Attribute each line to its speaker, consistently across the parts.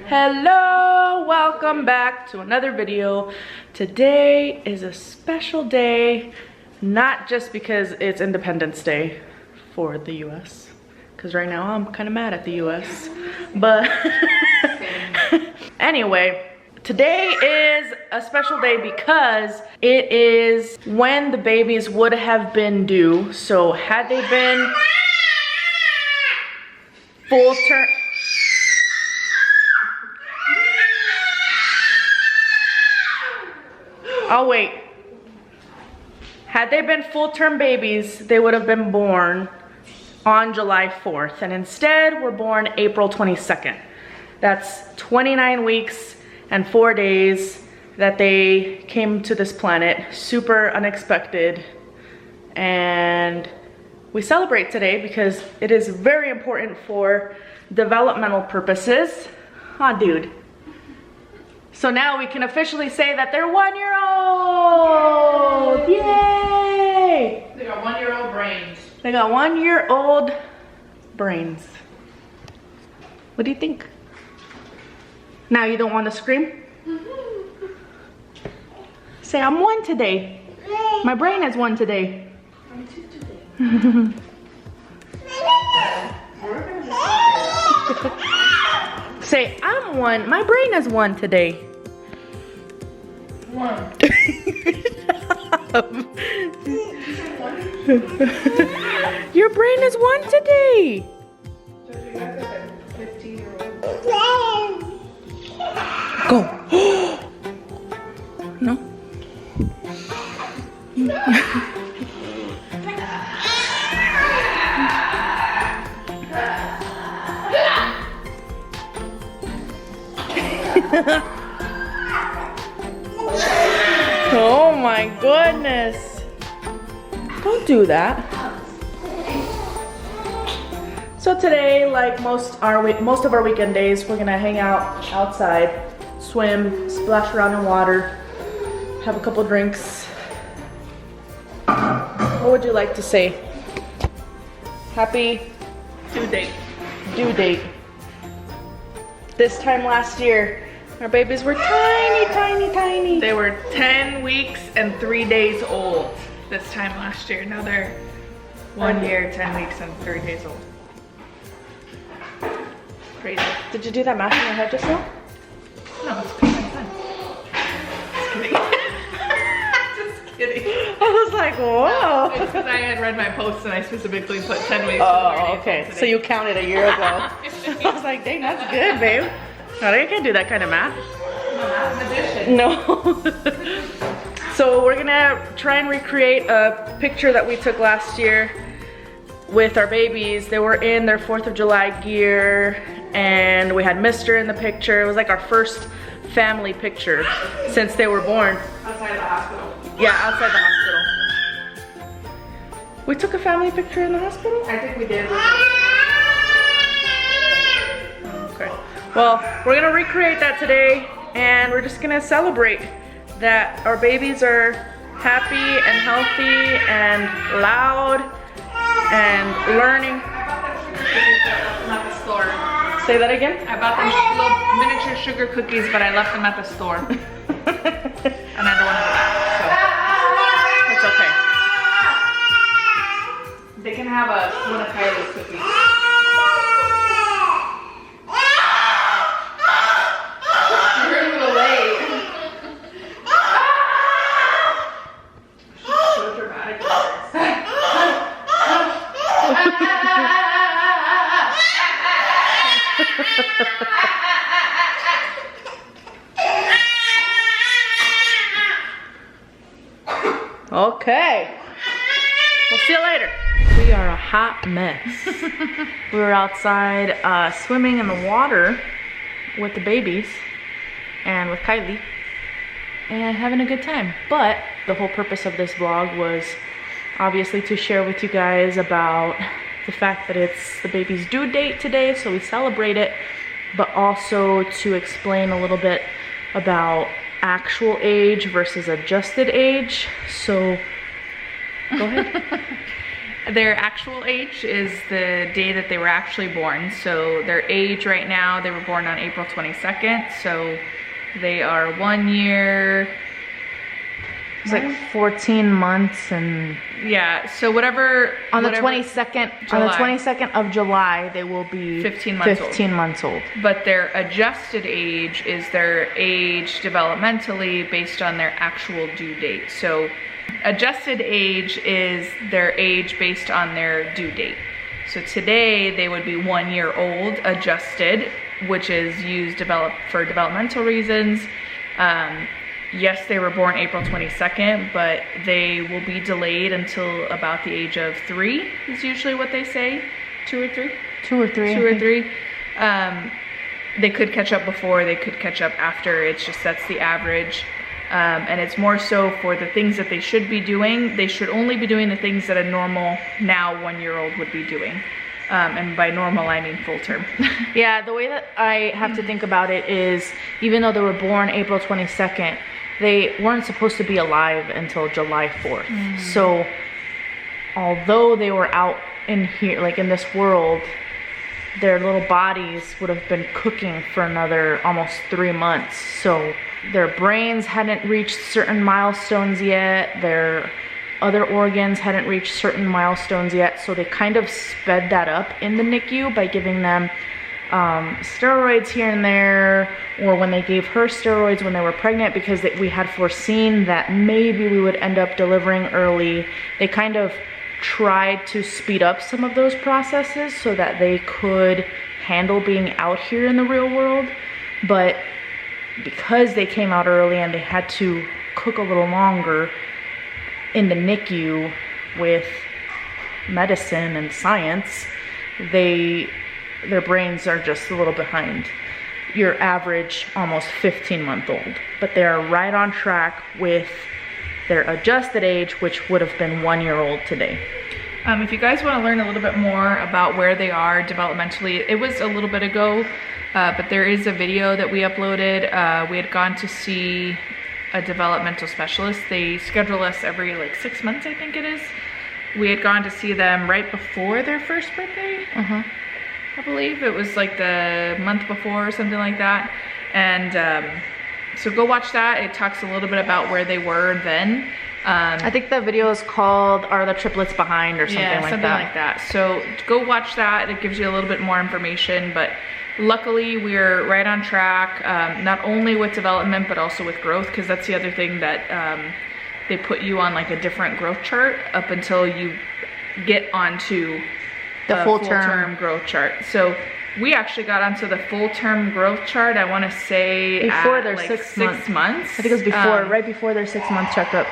Speaker 1: Hello, welcome back to another video. Today is a special day, not just because it's Independence Day for the US, because right now I'm kind of mad at the US, but anyway, today is a special day because it is when the babies would have been due. So had they been full term, I'll wait. Had they been full-term babies, they would have been born on July 4th, and instead were born April 22nd. That's 29 weeks and 4 days that they came to this planet. Super unexpected, and we celebrate today because it is very important for developmental purposes. Huh, dude? So now we can officially say that they're 1 year old! Yay!
Speaker 2: They got 1 year old brains.
Speaker 1: They got 1 year old brains. What do you think? Now you don't want to scream? Say, I'm 1 today. My brain is 1 today.
Speaker 2: I'm 2 today.
Speaker 1: Say, I'm 1. My brain is 1 today.
Speaker 2: 1.
Speaker 1: Your brain is 1 today.
Speaker 2: So you guys have a 15-year-old.
Speaker 1: Go. No. Oh my goodness. Don't do that. So today, like most of our weekend days, we're gonna hang out outside, swim, splash around in water, have a couple drinks. What would you like to say? Happy
Speaker 2: Due date.
Speaker 1: due date. This time last year, our babies were tiny, tiny, tiny.
Speaker 2: They were 10 weeks and 3 days old this time last year. Now they're 1 year, 10 weeks, and 3 days old. Crazy.
Speaker 1: Did you do that math in your head just now?
Speaker 2: No, it's pretty fun. Just kidding. Just kidding.
Speaker 1: I was like, whoa.
Speaker 2: It's because I had read my post and I specifically put 10 weeks.
Speaker 1: Oh, okay. So you counted a year ago. I was like, dang, that's good, babe. No, I can't do that kind of math. No. So we're gonna try and recreate a picture that we took last year with our babies. They were in their 4th of July gear, and we had Mr. in the picture. It was like our first family picture since they were born.
Speaker 2: Outside of the hospital.
Speaker 1: Yeah, outside the hospital. We took a family picture in the hospital?
Speaker 2: I think we did.
Speaker 1: Okay. Well, we're gonna recreate that today, and we're just gonna celebrate that our babies are happy and healthy and loud and learning.
Speaker 2: At the store.
Speaker 1: Say that again?
Speaker 2: I bought them little miniature sugar cookies, but I left them at the store. And I don't want to go back,
Speaker 1: That's okay.
Speaker 2: so. They can have one of Kylie's cookies. You're a little late. She's so dramatic.
Speaker 1: Okay. We'll see you later. We are a hot mess. We were outside swimming in the water with the babies and with Kylie and having a good time. But the whole purpose of this vlog was obviously to share with you guys about the fact that it's the baby's due date today, so we celebrate it, but also to explain a little bit about actual age versus adjusted age. So go ahead.
Speaker 2: Their actual age is the day that they were actually born. So their age right now, they were born on April 22nd. So they are 1 year.
Speaker 1: It's like 14 months and...
Speaker 2: Yeah, so whatever...
Speaker 1: On the 22nd of July, they will be
Speaker 2: 15
Speaker 1: months old.
Speaker 2: But their adjusted age is their age developmentally based on their actual due date. So adjusted age is their age based on their due date. So today they would be 1 year old adjusted, which is used for developmental reasons. Yes, they were born April 22nd, but they will be delayed until about the age of 3 is usually what they say. 2 or 3?
Speaker 1: 2 or 3.
Speaker 2: 2 or 3. They could catch up before, they could catch up after. It's just that's the average. And it's more so for the things that they should be doing. They should only be doing the things that a normal now 1 year old would be doing. And by normal, I mean full term.
Speaker 1: Yeah, the way that I have to think about it is, even though they were born April 22nd, they weren't supposed to be alive until July 4th. So although they were out in here, like in this world, their little bodies would have been cooking for another almost 3 months. So their brains hadn't reached certain milestones yet. Their other organs hadn't reached certain milestones yet. So they kind of sped that up in the NICU by giving them steroids here and there, or when they gave her steroids when they were pregnant, because we had foreseen that maybe we would end up delivering early. They kind of tried to speed up some of those processes so that they could handle being out here in the real world. But because they came out early and they had to cook a little longer in the NICU with medicine and science, their brains are just a little behind your average almost 15-month-old. But they are right on track with their adjusted age, which would have been 1 year old today.
Speaker 2: If you guys want to learn a little bit more about where they are developmentally, it was a little bit ago, but there is a video that we uploaded. We had gone to see a developmental specialist. They schedule us every like 6 months, I think it is. We had gone to see them right before their first birthday. I believe it was like the month before or something like that. And so go watch that. It talks a little bit about where they were then.
Speaker 1: I think the video is called "Are the Triplets Behind?" or something like that.
Speaker 2: Yeah, something like that. So go watch that. It gives you a little bit more information. But luckily, we're right on track, not only with development, but also with growth, because that's the other thing that they put you on like a different growth chart up until you get onto the full term growth chart. So we actually got onto the full term growth chart, I want to say
Speaker 1: before their
Speaker 2: like
Speaker 1: 6
Speaker 2: months.
Speaker 1: I think it was before, right before their 6 month checkup.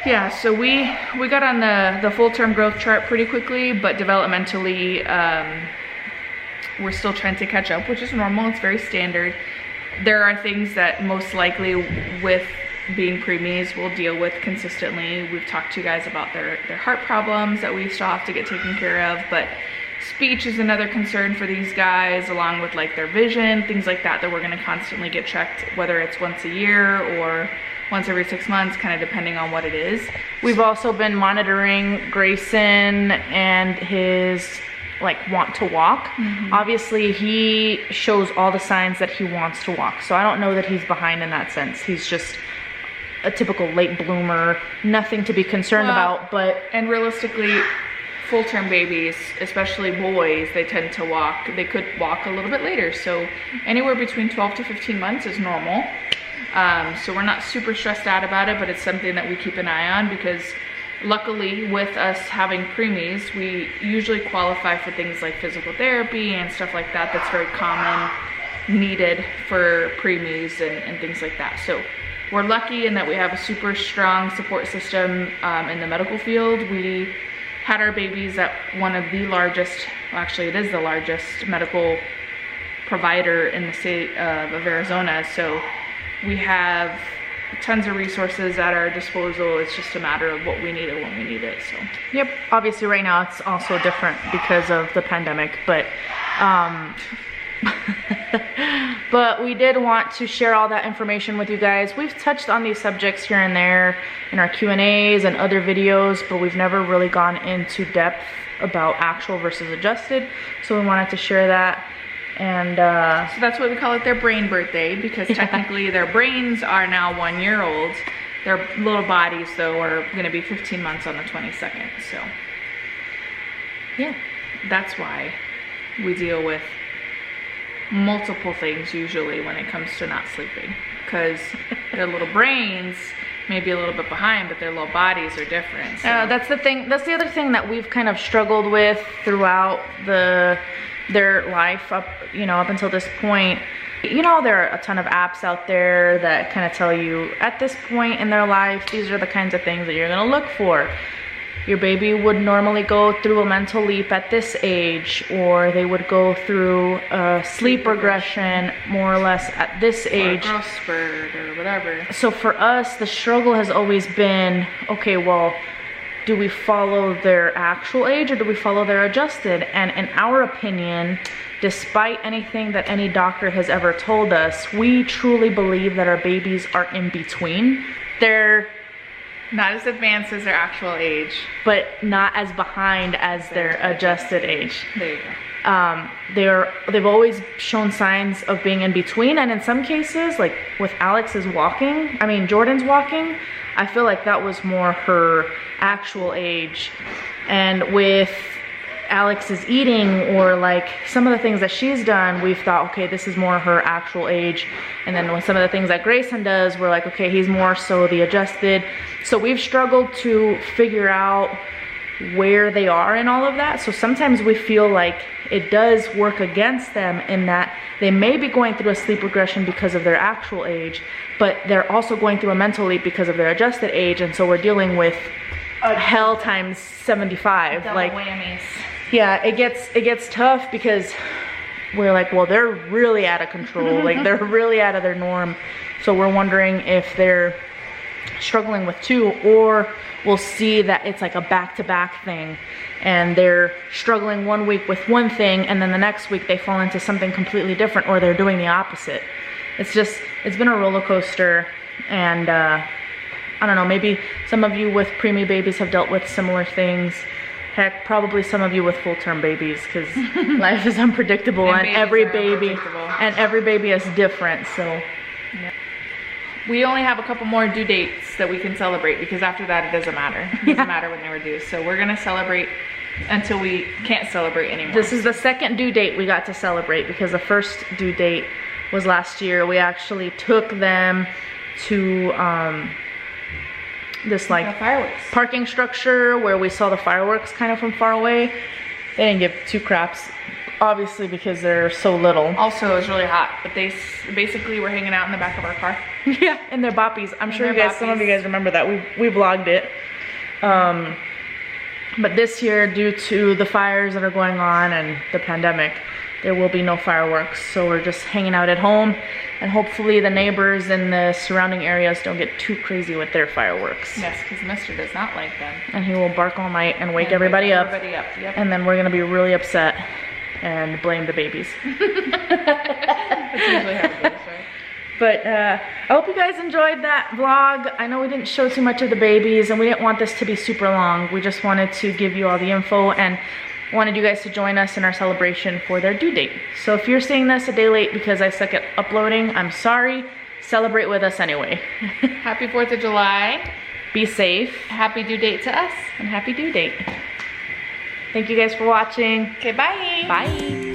Speaker 2: Yeah, so we got on the full term growth chart pretty quickly, but developmentally we're still trying to catch up, which is normal. It's very standard. There are things that most likely with being preemies we'll deal with consistently. We've talked to you guys about their heart problems that we still have to get taken care of, but speech is another concern for these guys, along with like their vision, things like that we're going to constantly get checked, whether it's once a year or once every 6 months, kind of depending on what it is.
Speaker 1: We've also been monitoring Grayson and his like want to walk. Obviously he shows all the signs that he wants to walk, so I don't know that he's behind in that sense. He's just a typical late bloomer, nothing to be concerned about. But
Speaker 2: and realistically, full-term babies, especially boys, they tend to walk, they could walk a little bit later, so anywhere between 12 to 15 months is normal. So we're not super stressed out about it, but it's something that we keep an eye on, because luckily with us having preemies, we usually qualify for things like physical therapy and stuff like that. That's very common, needed for preemies and things like that. So we're lucky in that we have a super strong support system in the medical field. We had our babies at one of the largest, well, actually it is the largest medical provider in the state of Arizona. So we have tons of resources at our disposal. It's just a matter of what we need and when we need it. So
Speaker 1: yep, obviously right now it's also different because of the pandemic, but But we did want to share all that information with you guys. We've touched on these subjects here and there in our Q&As and other videos, but we've never really gone into depth about actual versus adjusted. So we wanted to share that. And
Speaker 2: so that's why we call it their brain birthday, because technically their brains are now 1 year old. Their little bodies, though, are going to be 15 months on the 22nd. So yeah, that's why we deal with multiple things usually when it comes to not sleeping, because their little brains may be a little bit behind, but their little bodies are different. So.
Speaker 1: That's the thing. That's the other thing that we've kind of struggled with throughout their life up until this point. You know, there are a ton of apps out there that kind of tell you at this point in their life, these are the kinds of things that you're going to look for. Your baby would normally go through a mental leap at this age, or they would go through a sleep regression more or less at this age.
Speaker 2: Or a growth spurt or whatever.
Speaker 1: So for us, the struggle has always been, okay, well, do we follow their actual age or do we follow their adjusted? And in our opinion, despite anything that any doctor has ever told us, we truly believe that our babies are in between. They're
Speaker 2: not as advanced as their actual age,
Speaker 1: but not as behind as their adjusted age.
Speaker 2: There you go.
Speaker 1: They've always shown signs of being in between, and in some cases, like with Jordan's walking, I feel like that was more her actual age. And with Alex's eating, or like some of the things that she's done, we've thought, okay, this is more her actual age. And then with some of the things that Grayson does, we're like, okay, he's more so the adjusted. So we've struggled to figure out where they are in all of that. So sometimes we feel like it does work against them in that they may be going through a sleep regression because of their actual age, but they're also going through a mental leap because of their adjusted age. And so we're dealing with hell times 75.
Speaker 2: Double
Speaker 1: like
Speaker 2: whammies.
Speaker 1: Yeah, it gets tough because we're like, well, they're really out of control. Like they're really out of their norm. So we're wondering if they're struggling with two, or we'll see that it's like a back-to-back thing and they're struggling 1 week with one thing and then the next week they fall into something completely different, or they're doing the opposite. It's been a roller coaster. And I don't know, maybe some of you with preemie babies have dealt with similar things. Heck, probably some of you with full-term babies, because life is unpredictable, and every baby is different. So
Speaker 2: yeah. We only have a couple more due dates that we can celebrate, because after that it doesn't matter. It doesn't matter when they were due. So we're gonna celebrate until we can't celebrate anymore.
Speaker 1: This is the second due date we got to celebrate, because the first due date was last year. We actually took them to this like parking structure where we saw the fireworks kind of from far away. They didn't give two craps, obviously, because they're so little.
Speaker 2: Also, it was really hot, but they basically were hanging out in the back of our car.
Speaker 1: Yeah, in their boppies. I'm sure some of you guys remember that. We vlogged it. But this year, due to the fires that are going on and the pandemic, there will be no fireworks. So we're just hanging out at home, and hopefully the neighbors in the surrounding areas don't get too crazy with their fireworks.
Speaker 2: Yes, because Mr. does not like them.
Speaker 1: And he will bark all night and wake everybody up.
Speaker 2: Yep.
Speaker 1: And then we're gonna be really upset and blame the babies.
Speaker 2: That's usually how it goes, right?
Speaker 1: But I hope you guys enjoyed that vlog. I know we didn't show too much of the babies, and we didn't want this to be super long. We just wanted to give you all the info and wanted you guys to join us in our celebration for their due date. So if you're seeing this a day late because I suck at uploading, I'm sorry. Celebrate with us anyway.
Speaker 2: Happy 4th of July.
Speaker 1: Be safe.
Speaker 2: Happy due date to us.
Speaker 1: And happy due date. Thank you guys for watching.
Speaker 2: Okay, bye.
Speaker 1: Bye.